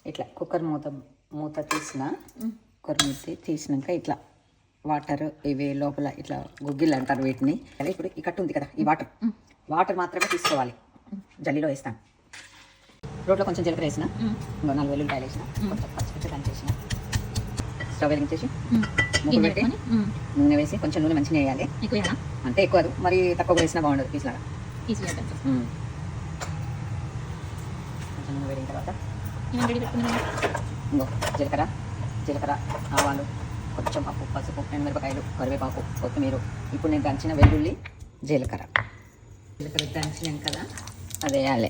ఇట్లా కుక్కర్ మూత తీసిన కుక్కర్ మూత తీసినాక ఇట్లా వాటర్ ఇవి లోపల ఇట్లా గుగ్గిళ్ళు అంటారు వీటిని. అదే ఇప్పుడు ఈ కట్టు ఉంది కదా, ఈ వాటర్ మాత్రమే తీసుకోవాలి. జల్లీలో వేస్తాను. రోట్లో కొంచెం జీలకర్ర వేసిన, ఇంకో 4 వెల్లుల్లిపాయలు వేసిన, కొంచెం పచ్చిమిర్చి దంచేసిన, స్టవ్ వెలిగించేసి ముగ్గు పెట్టి నూనె వేసి, కొంచెం నూనె మంచిగా వేయాలి. అంటే ఎక్కువ మరి తక్కువ వేసినా బాగుండదు పీస్లాగా. కొంచెం నూనె వేడిన తర్వాత ఇంకో జీలకర్ర ఆవాలు, కొంచెం పసుపు, ఎండుమిరపకాయలు, కరివేపాకు, కొత్తిమీర. ఇప్పుడు నేను దంచిన వెల్లుల్లి, జీలకర్ర దంచినాం కదా అది వేయాలి.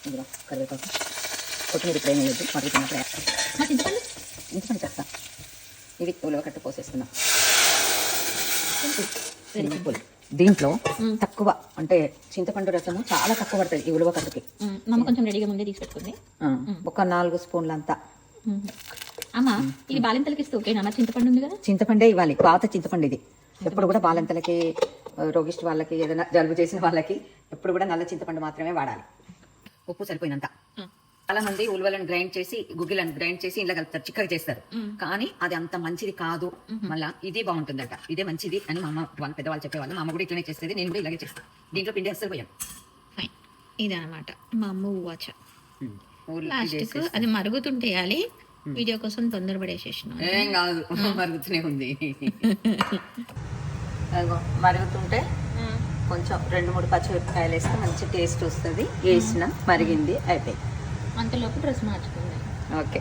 ఇందులో కరివేపాకు, కొత్తిమీర ఇప్పుడు ఏమి వేయద్దు, మరుగుతున్నప్పుడు ఇంతపని చెప్తా. ఇది ఉలవ కట్టు పోసేస్తున్నా. దీంట్లో తక్కువ అంటే చింతపండు రసము చాలా తక్కువ పడుతుంది ఈ ఉలవ కట్టుకి. కొంచెం రెడీగా ముందే తీసుకెట్టుకుంది. ఒక 4 స్పూన్లు అంతా. అమ్మా ఇది బాలింతలకి ఇస్తే ఓకేనా? చింతపండు ఉంది కదా, చింతపండే ఇవ్వాలి. పాత చింతపండు ఇది. ఎప్పుడు కూడా బాలింతలకి, రోగిస్ట్ వాళ్ళకి, ఏదైనా జలుబు చేసిన వాళ్ళకి ఎప్పుడు కూడా నల్ల చింతపండు మాత్రమే వాడాలి. ఉప్పు సరిపోయినంత. చాలా మంది ఉలవలను గ్రైండ్ చేసి, గుగ్గిలను గ్రైండ్ చేసి ఇలా కలుపుతారు, చిక్కగా చేస్తారు. కానీ అది అంత మంచిది కాదు. మళ్ళీ ఇదే బాగుంటుందట, ఇదే మంచిది అని మా అమ్మ వాళ్ళ పెద్దవాళ్ళు చెప్పేవాళ్ళు. మా అమ్మ కూడా ఇట్లనే చేస్తుంది, నేను కూడా ఇలాగే చేస్తాను. దీంట్లో పిండి అసలు పోయాను. ఫైన్, ఇదనమాట మా అమ్మ ఊవాచ. లాస్ట్కు అది మరుగుతుంటే వేయాలి. వీడియో కోసం తొందరపడేసేసిన. ఏం కాదు, మరుగుతూనే ఉంది. మరుగుతుంటే కొంచెం 2-3 పచ్చిమిరపకాయలు వేస్తే మంచి టేస్ట్ వస్తుంది. వేసిన మరిగింది, అయిపోయింది. అంతలోపు డ్రెస్ మార్చుకుంది. ఓకే.